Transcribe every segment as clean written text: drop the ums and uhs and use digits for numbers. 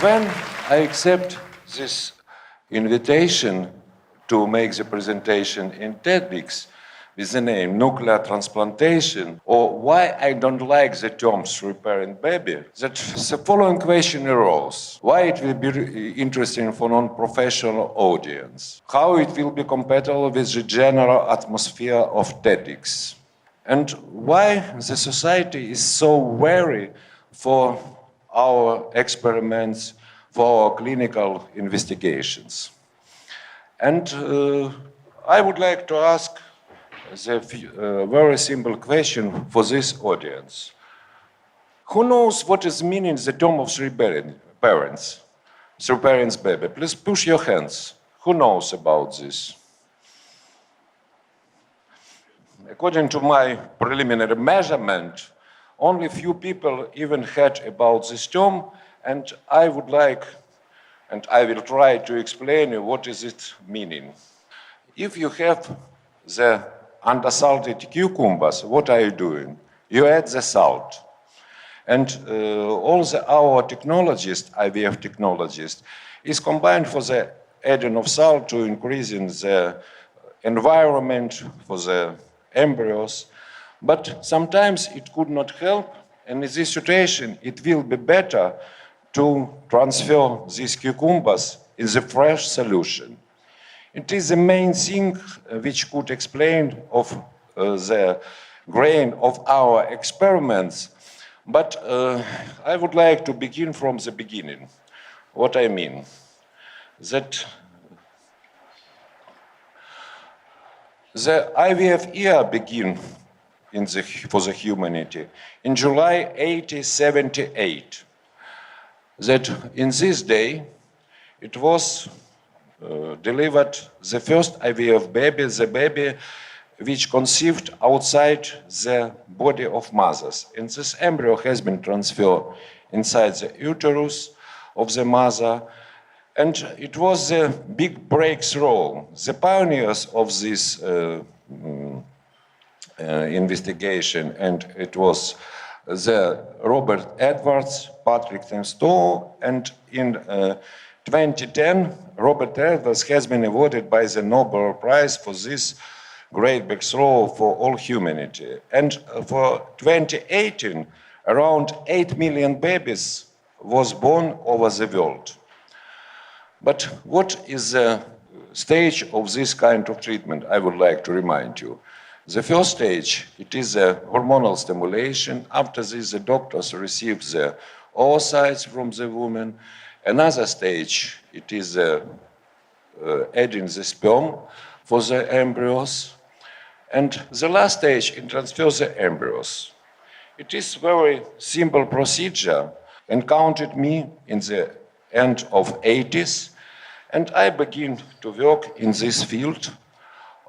when I accept this invitation to make the presentation in TEDx with the name nuclear transplantation, or why I don't like the term three-parent baby, that the following question arose. Why it will be interesting for non-professional audience? How it will be compatible with the general atmosphere of TEDx? And why the society is so wary for our experiments, for our clinical investigations? And I would like to ask the very simple question for this audience. Who knows what is meaning the term of three parents baby? Please push your hands. Who knows about this? According to my preliminary measurement, only few people even heard about this term, and I would like, and I will try to explain you what is it meaning. If you have the undersalted cucumbers, what are you doing? You add the salt. And our technologists, IVF technologists, is combined for the adding of salt to increasing the environment for the embryos. But sometimes it could not help, and in this situation it will be better to transfer these cucumbers in the fresh solution. It is the main thing which could explain of the grain of our experiments, but I would like to begin from the beginning. What I mean, that the IVF era began for the humanity in July 1878. That in this day it was delivered the first IVF baby, the baby which conceived outside the body of mothers. And this embryo has been transferred inside the uterus of the mother. And it was a big breakthrough. The pioneers of this investigation, and it was the Robert Edwards, Patrick Stowe, and in 2010, Robert Edwards has been awarded by the Nobel Prize for this great breakthrough for all humanity. And for 2018, around 8 million babies was born over the world. But what is the stage of this kind of treatment? I would like to remind you. The first stage, it is a hormonal stimulation. After this, the doctors receive the oocytes from the woman. Another stage, it is adding the sperm for the embryos. And the last stage, it transfers the embryos. It is very simple procedure, encountered me in the end of 80s, and I began to work in this field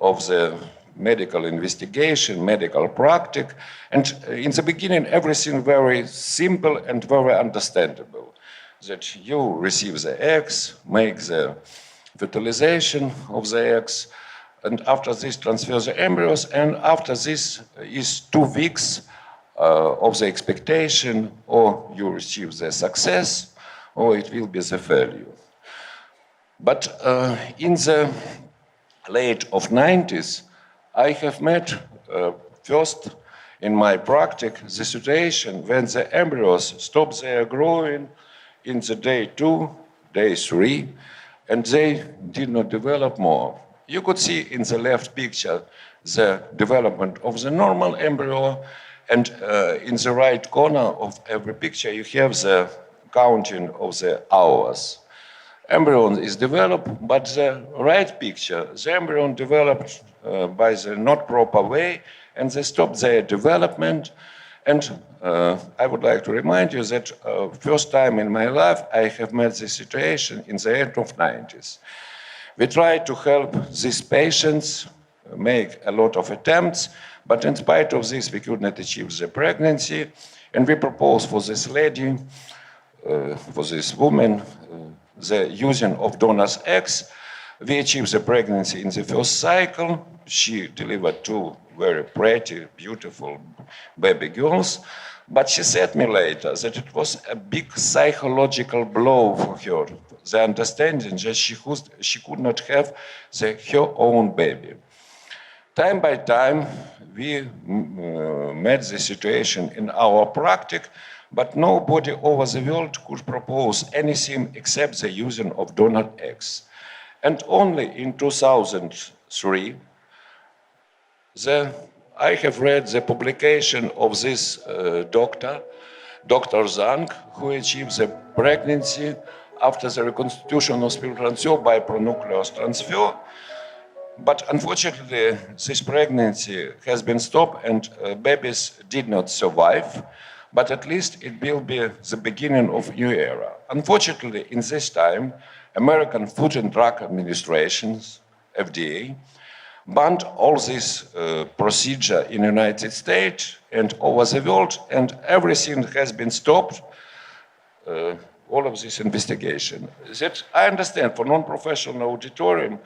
of the medical investigation, medical practice, and in the beginning everything very simple and very understandable. That you receive the eggs, make the fertilization of the eggs, and after this transfer the embryos, and after this is 2 weeks of the expectation, or you receive the success, or it will be the failure. But in the late of 90s, I have met first in my practice the situation when the embryos stop their growing in the day 2, day 3, and they did not develop more. You could see in the left picture the development of the normal embryo, and in the right corner of every picture you have the counting of the hours. Embryo is developed, but the right picture, the embryo developed by the not proper way, and they stopped their development. And I would like to remind you that first time in my life I have met this situation in the end of 90s. We tried to help these patients, make a lot of attempts, but in spite of this we could not achieve the pregnancy, and we proposed for this lady, for this woman, the using of donor's eggs. We achieved the pregnancy in the first cycle. She delivered 2 very pretty, beautiful baby girls. But she said me later that it was a big psychological blow for her, the understanding that she could not have her own baby. Time by time, we met the situation in our practice, but nobody over the world could propose anything except the using of donor eggs. And only in 2003, I have read the publication of this Dr. Zhang, who achieved the pregnancy after the reconstitution of sperm transfer by pronuclear transfer. But unfortunately, this pregnancy has been stopped and babies did not survive. But at least it will be the beginning of a new era. Unfortunately, in this time, American Food and Drug Administration, FDA, banned all this procedure in the United States and over the world, and everything has been stopped, all of this investigation. That I understand for non-professional auditorium,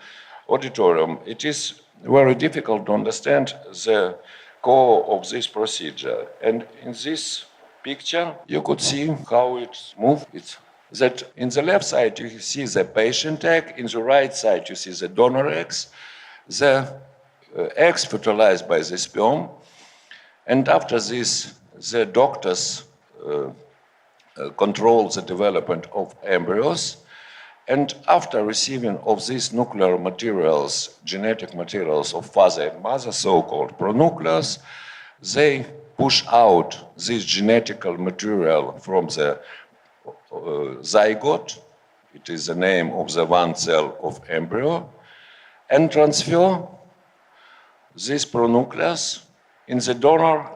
it is very difficult to understand the core of this procedure. And in this picture, you could see how it's moved. It's that in the left side, you see the patient egg. In the right side, you see the donor eggs. The eggs fertilized by the sperm. And after this, the doctors control the development of embryos. And after receiving of these nuclear materials, genetic materials of father and mother, so-called pronuclears, they push out this genetic material from the zygote, it is the name of the one cell of embryo, and transfer these pronuclears in the donor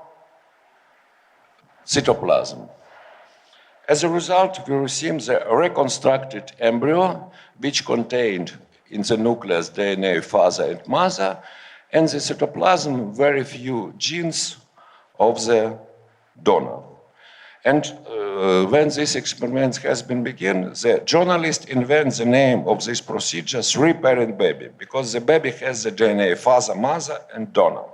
cytoplasm. As a result, we receive the reconstructed embryo, which contained in the nucleus DNA father and mother, and the cytoplasm very few genes of the donor. And when this experiment has been begun, the journalist invents the name of this procedure, three-parent baby, because the baby has the DNA father, mother, and donor.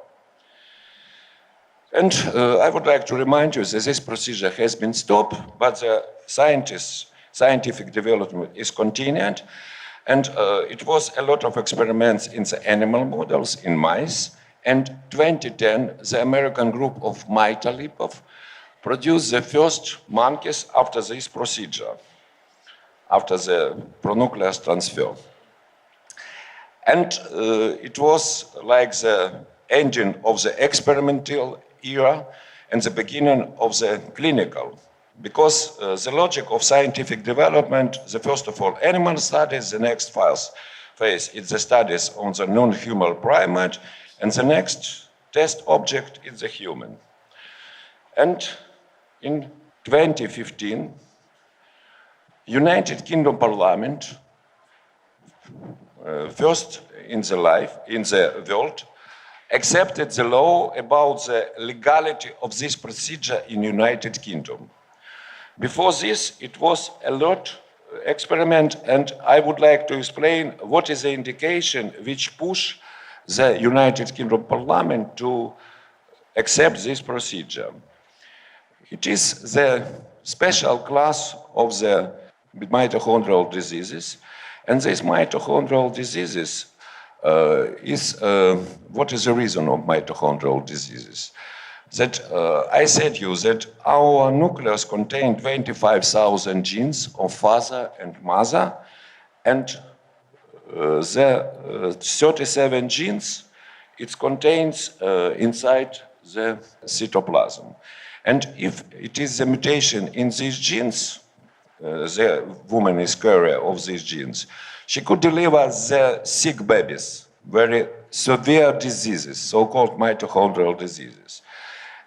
And I would like to remind you that this procedure has been stopped, but the scientific development is continued. And it was a lot of experiments in the animal models, in mice. And 2010, the American group of Lipov produced the first monkeys after this procedure, after the pronuclear transfer. And it was like the ending of the experimental era and the beginning of the clinical. Because the logic of scientific development, the first of all animal studies, the next phase is the studies on the non-human primate, and the next test object is the human. And in 2015, United Kingdom Parliament, first in the world, accepted the law about the legality of this procedure in United Kingdom. Before this, it was a lot experiment, and I would like to explain what is the indication which push the United Kingdom Parliament to accept this procedure. It is the special class of the mitochondrial diseases, and these mitochondrial diseases what is the reason of mitochondrial diseases? That I said you that our nucleus contains 25,000 genes of father and mother, and the 37 genes it contains inside the cytoplasm. And if it is a mutation in these genes, the woman is carrier of these genes, she could deliver the sick babies, very severe diseases, so-called mitochondrial diseases.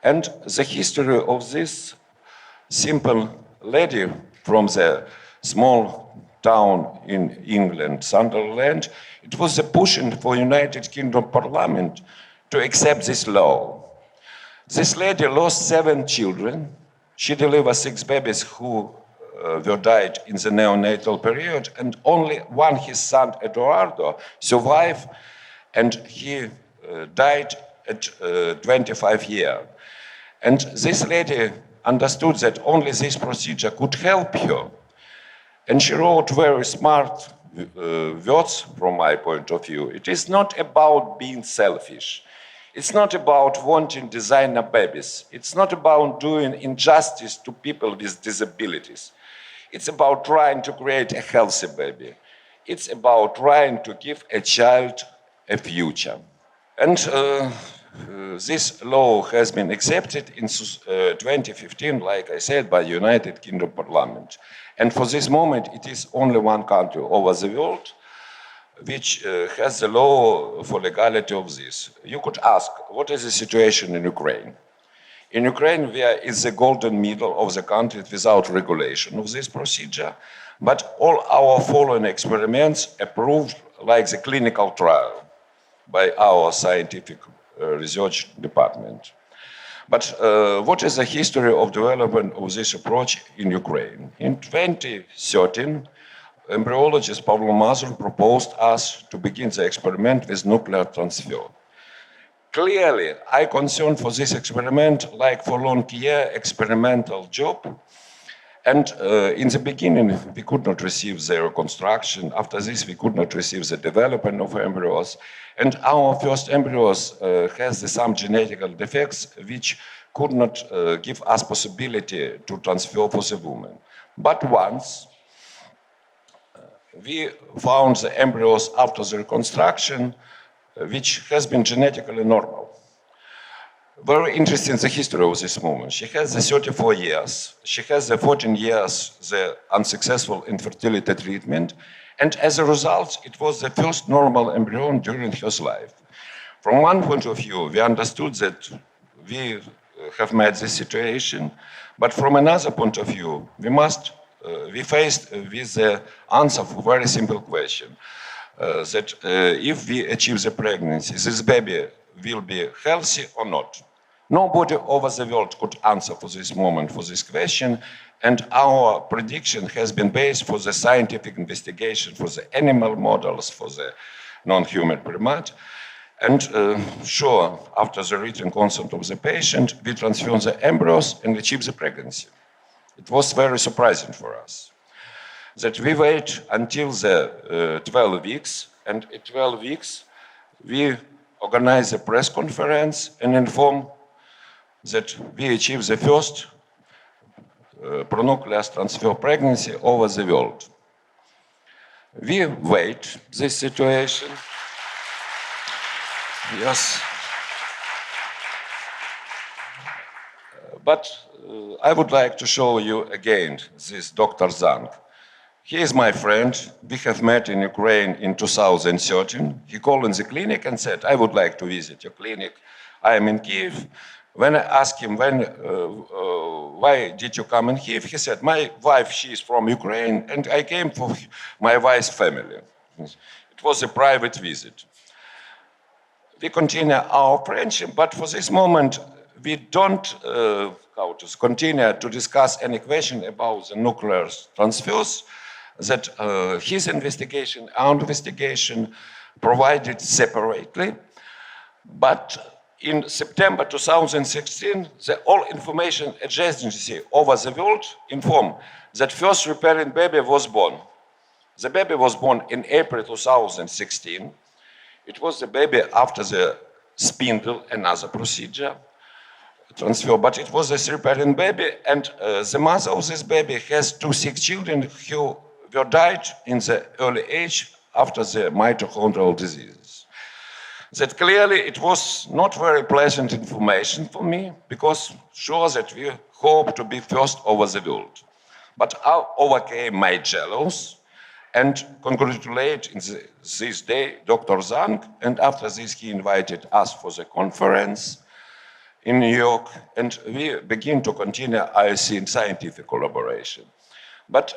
And the history of this simple lady from the small town in England, Sunderland, it was a pushing for United Kingdom Parliament to accept this law. This lady lost 7 children. She delivered 6 babies who were died in the neonatal period, and only one, his son Eduardo, survived, and he died at 25 years. And this lady understood that only this procedure could help her. And she wrote very smart words from my point of view. It is not about being selfish. It's not about wanting designer babies. It's not about doing injustice to people with disabilities. It's about trying to create a healthy baby. It's about trying to give a child a future. And this law has been accepted in 2015, like I said, by the United Kingdom Parliament. And for this moment, it is only one country over the world which has the law for legality of this. You could ask, what is the situation in Ukraine? In Ukraine, we are in the golden middle of the country without regulation of this procedure, but all our following experiments approved like the clinical trial by our scientific research department. But what is the history of development of this approach in Ukraine? In 2013, embryologist Pavlo Mazur proposed us to begin the experiment with nuclear transfer. Clearly, I concerned for this experiment like for long year experimental job. And in the beginning, we could not receive the reconstruction. After this, we could not receive the development of embryos. And our first embryos has some genetic defects which could not give us possibility to transfer for the woman. But once we found the embryos after the reconstruction, which has been genetically normal. Very interesting the history of this woman. She has the 34 years. She has the 14 years the unsuccessful infertility treatment. And as a result, it was the first normal embryo during her life. From one point of view, we understood that we have met this situation. But from another point of view, we faced with the answer for a very simple question. That if we achieve the pregnancy, this baby will be healthy or not. Nobody over the world could answer for this moment, for this question, and our prediction has been based for the scientific investigation, for the animal models, for the non-human primate. And sure, after the written consent of the patient, we transfer the embryos and achieve the pregnancy. It was very surprising for us that we wait until the 12 weeks, and at 12 weeks, we organize a press conference and inform that we achieve the first pronuclear transfer pregnancy over the world. We wait this situation. Yes. But I would like to show you again this Dr. Zank. He is my friend. We have met in Ukraine in 2013. He called in the clinic and said, I would like to visit your clinic. I am in Kiev. When I asked him, why did you come in Kiev? He said, my wife, she is from Ukraine, and I came for my wife's family. It was a private visit. We continue our friendship, but for this moment, we don't continue to discuss any question about the nuclear transfers, that his investigation, our investigation provided separately. But in September 2016, the All Information Agency over the world informed that first repairing baby was born. The baby was born in April 2016. It was the baby after the spindle, another procedure, transfer, but it was a repairing baby, and the mother of this baby has 2 sick children who were died in the early age after the mitochondrial diseases. That clearly it was not very pleasant information for me, because sure that we hope to be first over the world. But I overcame my jealousy and congratulate in this day Dr. Zank, and after this he invited us for the conference in New York, and we begin to continue our scientific collaboration. But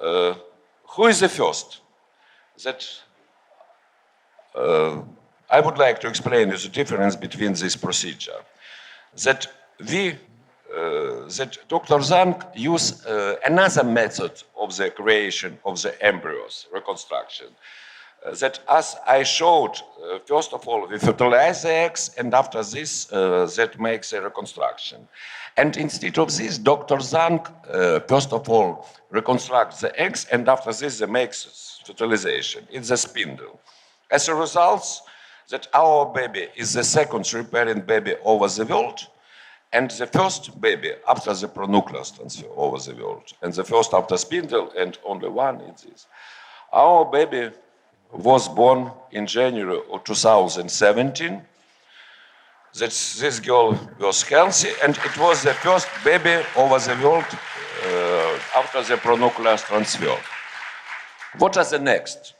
who is the first? That I would like to explain the difference between this procedure. That Dr. Zank used another method of the creation of the embryos, reconstruction. that as I showed, first of all, we fertilize the eggs, and after this, that makes a reconstruction. And instead of this, Dr. Zhang, first of all, reconstructs the eggs, and after this, they makes fertilization. It's a spindle. As a result, that our baby is the second three-parent baby over the world, and the first baby after the pronuclear transfer over the world, and the first after spindle, and only one is this. Our baby was born in January of 2017. This girl was healthy, and it was the first baby over the world after the pronuclear transfer. What is the next?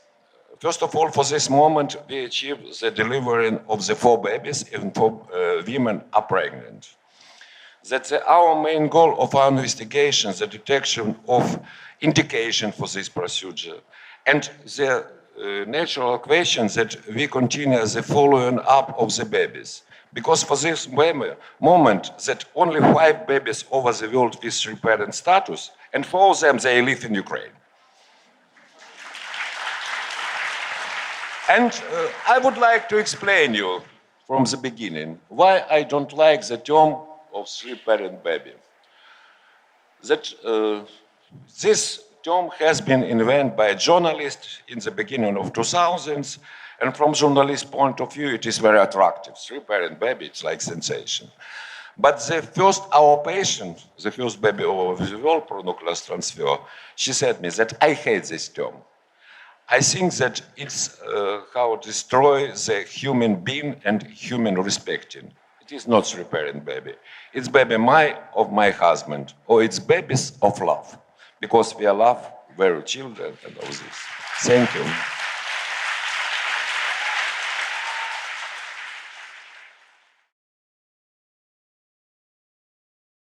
First of all, for this moment, we achieved the delivery of the 4 babies, and 4 women are pregnant. That's our main goal of our investigation, the detection of indication for this procedure. And the natural equation that we continue the following up of the babies. Because for this moment, that only 5 babies over the world with three-parent status, and 4 of them, they live in Ukraine. And I would like to explain you from the beginning why I don't like the term of three-parent baby. That this term has been invented by a journalist in the beginning of 2000s, and from journalist point of view, it is very attractive. Three-parent baby, it's like sensation. But our patient, the first baby over the world, pronuclear transfer, she said me that I hate this term. I think that it's how to destroy the human being and human respecting. It is not three-parent baby. It's baby of my husband, or it's babies of love, because we love very children and all this. Thank you.